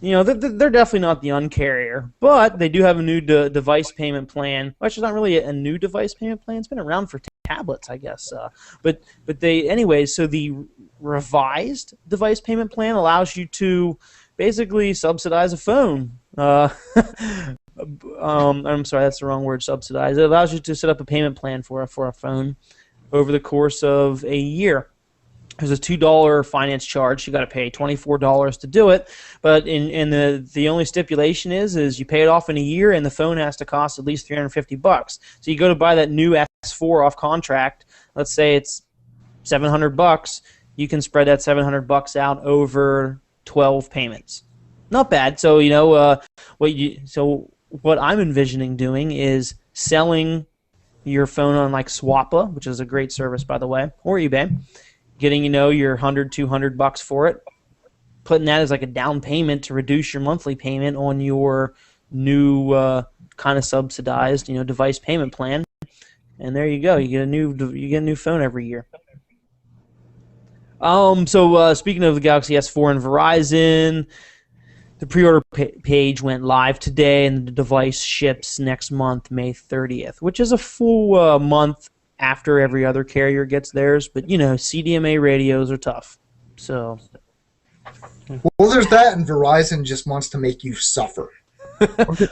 definitely not the uncarrier, but they do have a new device payment plan. Well, actually, it's not really a new device payment plan. It's been around for tablets, I guess. But so the revised device payment plan allows you to basically subsidize a phone. I'm sorry, that's the wrong word, subsidize. It allows you to set up a payment plan for a phone over the course of a year. There's a $2 finance charge. You got to pay $24 to do it, but the only stipulation is you pay it off in a year, and the phone has to cost at least $350. So you go to buy that new S4 off contract. Let's say it's $700. You can spread that $700 out over 12 payments. Not bad. So what I'm envisioning doing is selling your phone on like Swappa, which is a great service, by the way, or eBay. Getting your $100, $200 for it, putting that as like a down payment to reduce your monthly payment on your new kind of subsidized device payment plan, and there you go. You get a new phone every year. So speaking of the Galaxy S4 and Verizon, the pre-order page went live today, and the device ships next month, May 30th, which is a full month after every other carrier gets theirs, but CDMA radios are tough. So, well, there's that, and Verizon just wants to make you suffer.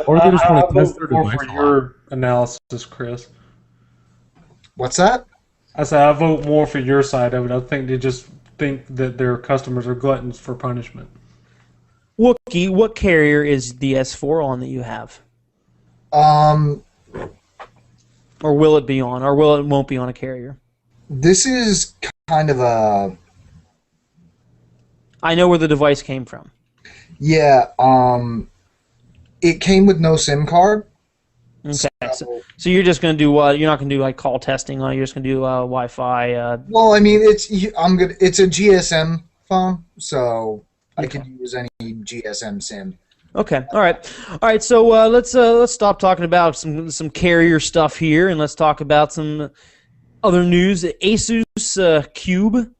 Or they just want to test their device. For your analysis, Chris. What's that? I said I vote more for your side of it. I think they just think that their customers are gluttons for punishment. Wookie, what carrier is the S4 on that you have? Or will it be on? Or it won't be on a carrier? This is kind of a I know where the device came from. Yeah, it came with no SIM card. Okay, so you're just gonna do what? You're not gonna do like call testing on it. You're just gonna do Wi-Fi. Well, I mean, it's a GSM phone, so I could use any GSM SIM. Okay, all right. So let's stop talking about some carrier stuff here, and let's talk about some other news. Asus Cube.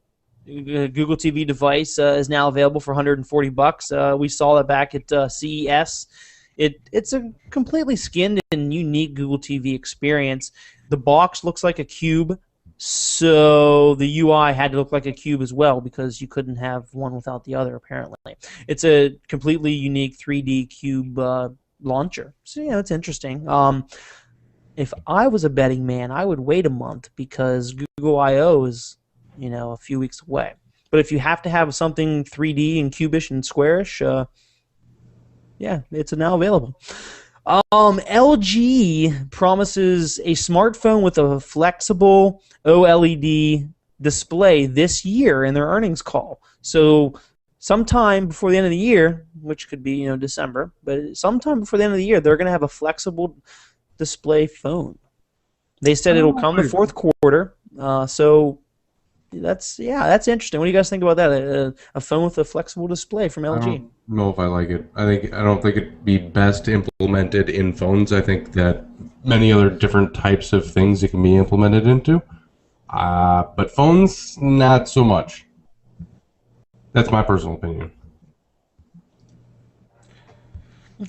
Google TV device is now available for $140. We saw that back at CES. It's a completely skinned and unique Google TV experience. The box looks like a cube, so the UI had to look like a cube as well because you couldn't have one without the other, apparently. It's a completely unique 3D cube launcher. So, yeah, it's interesting. If I was a betting man, I would wait a month because Google I/O is a few weeks away. But if you have to have something 3D and cubish and squarish, yeah, it's now available. LG promises a smartphone with a flexible OLED display this year in their earnings call. So sometime before the end of the year, which could be December, but sometime before the end of the year, they're going to have a flexible display phone. They said it'll come the fourth quarter. So that's interesting. What do you guys think about that? A phone with a flexible display from LG. I don't know if I like it. I don't think it'd be best implemented in phones. I think that many other different types of things it can be implemented into. But phones, not so much. That's my personal opinion.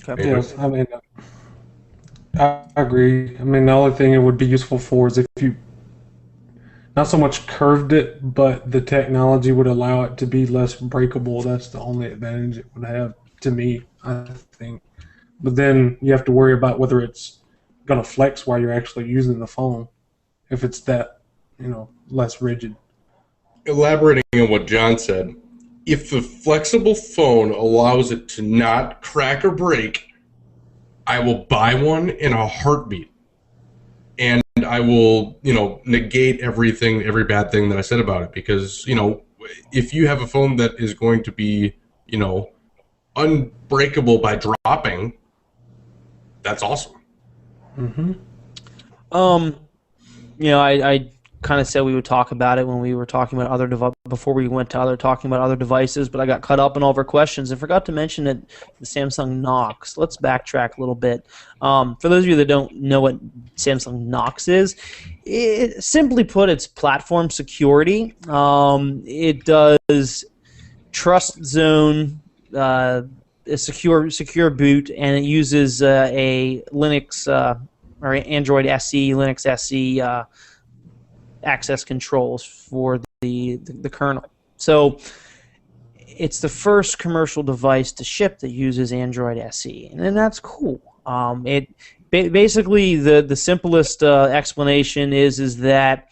Okay. Yes, I mean, I agree. I mean, the only thing it would be useful for is if you not so much curved it, but the technology would allow it to be less breakable. That's the only advantage it would have to me, I think. But then you have to worry about whether it's going to flex while you're actually using the phone, if it's that, less rigid. Elaborating on what John said, if the flexible phone allows it to not crack or break, I will buy one in a heartbeat. And I will, negate every bad thing that I said about it. Because, if you have a phone that is going to be, unbreakable by dropping, that's awesome. Mm-hmm. I kind of said we would talk about it when we were talking about before we went to talking about other devices, but I got caught up in all of our questions and forgot to mention that the Samsung Knox. Let's backtrack a little bit. For those of you that don't know what Samsung Knox is, simply put, it's platform security. It does trust zone, a secure boot, and it uses a Linux or Android SE, Linux SE access controls for the kernel. So it's the first commercial device to ship that uses Android SE, and then that's cool. Basically the simplest explanation is that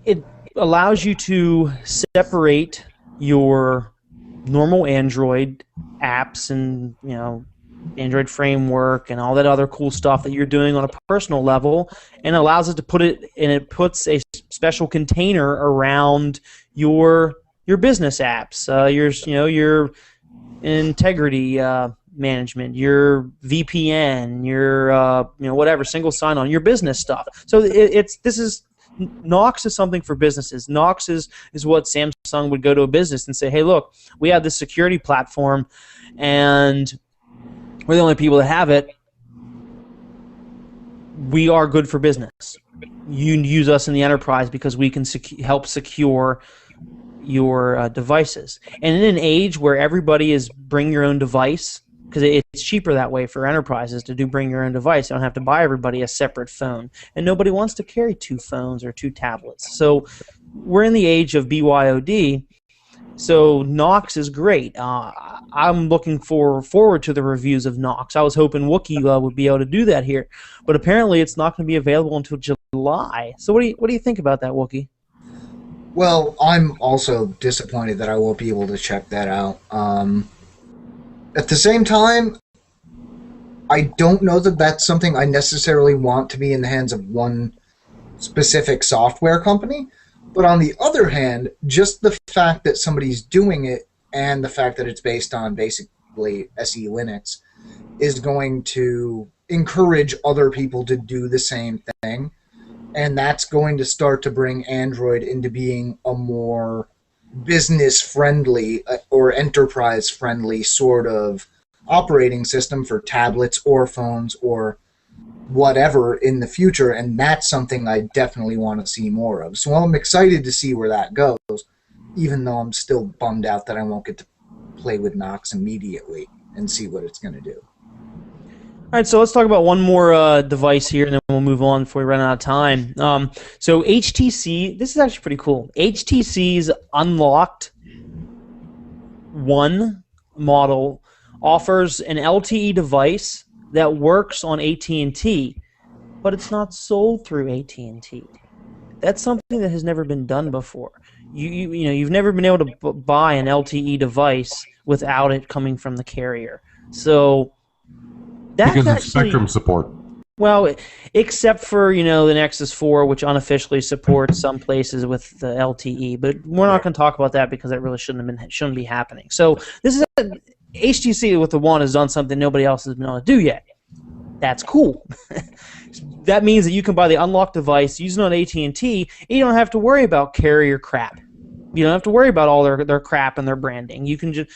it allows you to separate your normal Android apps and Android framework and all that other cool stuff that you're doing on a personal level, and allows it to it puts a special container around your business apps, your integrity management, your VPN, your whatever, single sign-on, your business stuff. So Knox is something for businesses. Knox is what Samsung would go to a business and say, hey, look, we have this security platform, and we're the only people that have it. We are good for business. You use us in the enterprise because we can help secure your devices. And in an age where everybody is bring your own device, because it's cheaper that way for enterprises to bring your own device. You don't have to buy everybody a separate phone. And nobody wants to carry 2 phones or 2 tablets. So we're in the age of BYOD. So Knox is great. I'm looking forward to the reviews of Knox. I was hoping Wookiee would be able to do that here, but apparently it's not going to be available until July. So what do you think about that, Wookiee? Well, I'm also disappointed that I won't be able to check that out. At the same time, I don't know that that's something I necessarily want to be in the hands of one specific software company. But on the other hand, just the fact that somebody's doing it and the fact that it's based on basically SE Linux is going to encourage other people to do the same thing. And that's going to start to bring Android into being a more business-friendly or enterprise-friendly sort of operating system for tablets or phones or whatever in the future, and that's something I definitely want to see more of. So I'm excited to see where that goes, even though I'm still bummed out that I won't get to play with Knox immediately and see what it's going to do. All right, so let's talk about one more device here, and then we'll move on before we run out of time. So HTC, this is actually pretty cool. HTC's Unlocked One model offers an LTE device that works on AT&T, but it's not sold through AT&T. That's something that has never been done before. You've never been able to buy an LTE device without it coming from the carrier. So that's because of actually, spectrum support. Well, except for the Nexus 4, which unofficially supports some places with the LTE, but we're not going to talk about that because that really shouldn't be happening. So this is HTC with the One has done something nobody else has been able to do yet. That's cool. That means that you can buy the unlocked device, use it on AT&T, and you don't have to worry about carrier crap. You don't have to worry about all their crap and their branding. You can just,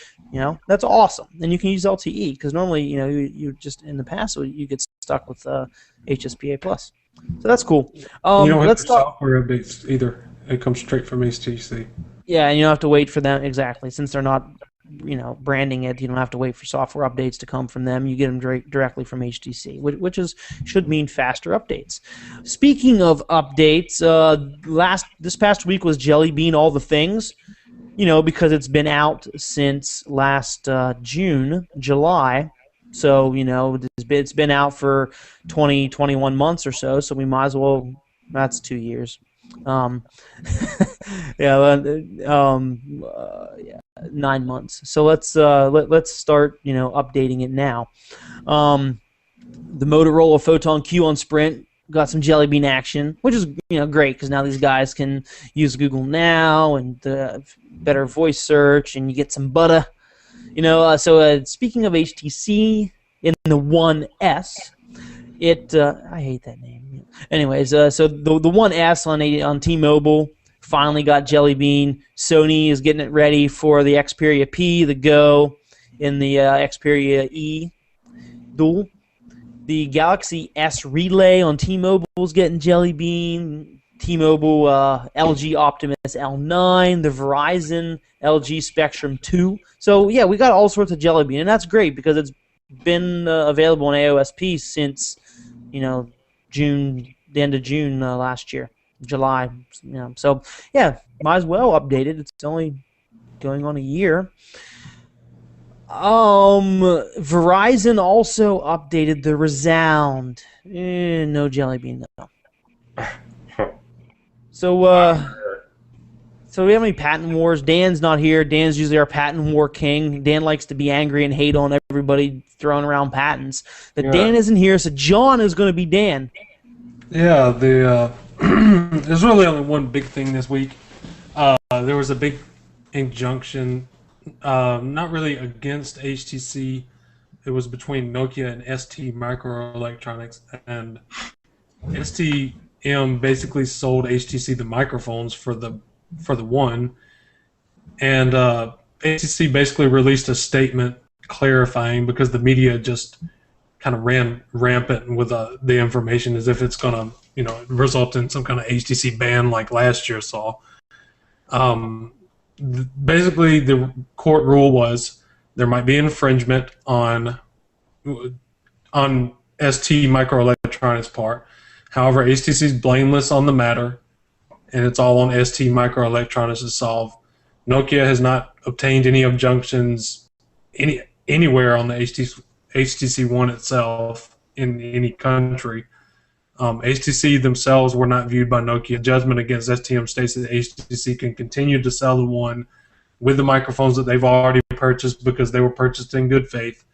that's awesome. And you can use LTE because normally, you just in the past you get stuck with HSPA plus. So that's cool. You don't have Let's talk software updates either. It comes straight from HTC. Yeah, and you don't have to wait for them exactly since they're not branding it. You don't have to wait for software updates to come from them. You get them directly from HTC, which should mean faster updates. Speaking of updates, this past week was Jelly Bean All the Things, because it's been out since last July. So it's been out for 21 months or so. So we might as well. That's 2 years. 9 months. So let's start updating it now. The Motorola Photon Q on Sprint got some Jelly Bean action, which is great because now these guys can use Google Now and better voice search, and you get some butter. So speaking of HTC in the One S. I hate that name. Anyways, so the One S on T-Mobile finally got Jelly Bean. Sony is getting it ready for the Xperia P, the Go, and the Xperia E dual. The Galaxy S Relay on T-Mobile is getting Jelly Bean. T-Mobile LG Optimus L9, the Verizon LG Spectrum 2. So yeah, we got all sorts of Jelly Bean, and that's great because it's been available on AOSP since June, the end of June last year, July. So yeah, might as well update it. It's only going on a year. Verizon also updated the Resound. No Jelly Bean though. So we have any patent wars. Dan's not here. Dan's usually our patent war king. Dan likes to be angry and hate on everybody throwing around patents. But Dan isn't here, so John is going to be Dan. Yeah, there's really only one big thing this week. There was a big injunction, not really against HTC. It was between Nokia and ST Microelectronics, and STM basically sold HTC the microphones for the One, and HTC basically released a statement clarifying because the media just kind of ran rampant with the information as if it's going to result in some kind of HTC ban like last year saw. Basically, the court rule was there might be infringement on ST Microelectronics' part. However, HTC is blameless on the matter, and it's all on ST Microelectronics to solve. Nokia has not obtained any injunctions anywhere on the HTC One itself in any country. HTC themselves were not viewed by Nokia. Judgment against STM states that HTC can continue to sell the One with the microphones that they've already purchased because they were purchased in good faith.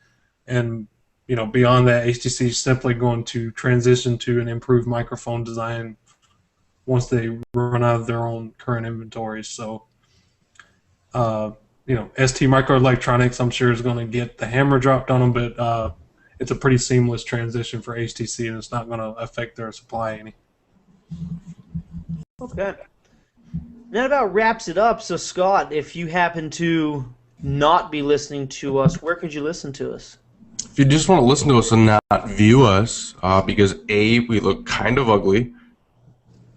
And beyond that, HTC is simply going to transition to an improved microphone design once they run out of their own current inventories. So, ST Microelectronics, I'm sure, is going to get the hammer dropped on them, but it's a pretty seamless transition for HTC, and it's not going to affect their supply any. Okay. That about wraps it up. So, Scott, if you happen to not be listening to us, where could you listen to us? If you just want to listen to us and not view us, because A, we look kind of ugly,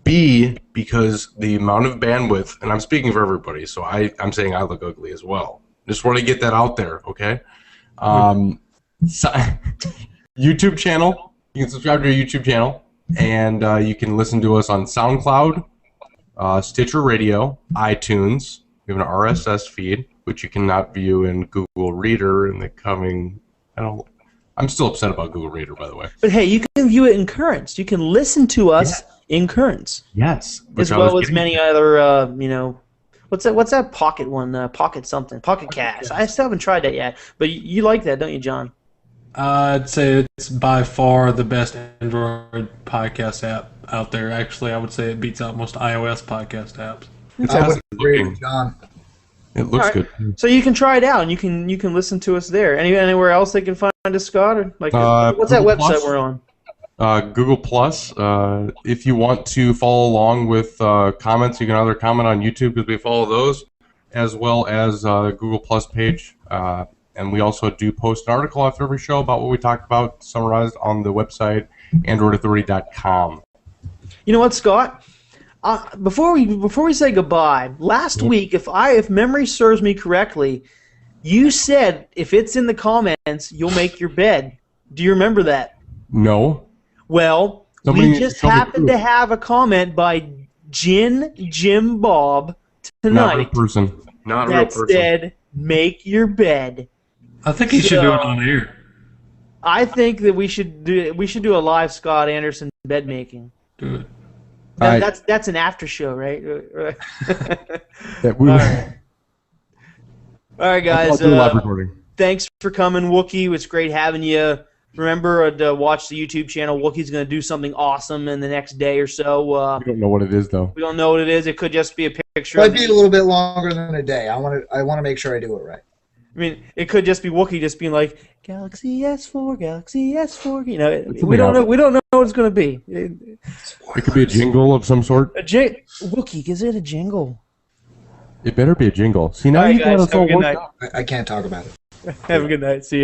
B, because the amount of bandwidth, and I'm speaking for everybody, so I'm saying I look ugly as well. Just want to get that out there, okay? YouTube channel, you can subscribe to our YouTube channel, and you can listen to us on SoundCloud, Stitcher Radio, iTunes. We have an RSS feed, which you cannot view in Google Reader in the coming... I'm still upset about Google Reader, by the way. But hey, you can view it in Currents. You can listen to us in Currents. Yes. As well as many other, what's that Pocket one? Pocket something. Pocket Cast. I still haven't tried that yet. But you like that, don't you, John? I'd say it's by far the best Android podcast app out there. Actually, I would say it beats out most iOS podcast apps. I would agree with John. It looks right. good. So you can try it out, and you can listen to us there. Anywhere else they can find us, Scott? Or what's that Google website Plus? we're on? Google Plus. If you want to follow along with comments, you can either comment on YouTube because we follow those, as well as the Google Plus page. And we also do post an article after every show about what we talked about, summarized on the website, androidauthority.com. You know what, Scott? Before we say goodbye, last week, if memory serves me correctly, you said if it's in the comments, you'll make your bed. Do you remember that? No. Well, we just happened to have a comment by Jim Bob tonight. Not a real person. Not a real person. That said, make your bed. I think he should do it on air. I think that we should do a live Scott Anderson bed making. Do it. That's an after show, right? All right, guys. I'll do a live recording. Thanks for coming, Wookie. It's great having you. Remember to watch the YouTube channel. Wookie's going to do something awesome in the next day or so. We don't know what it is, though. We don't know what it is. It could just be a picture. Might be a little bit longer than a day. I want to make sure I do it right. I mean, it could just be Wookie just being like Galaxy S4, Galaxy S4. You know, we don't know. We don't know what it's going to be. It could be a jingle of some sort. Wookie, is it a jingle? It better be a jingle. See, now All right, you got guys, us all have a good worked night. up. I can't talk about it. Have a good night. See you.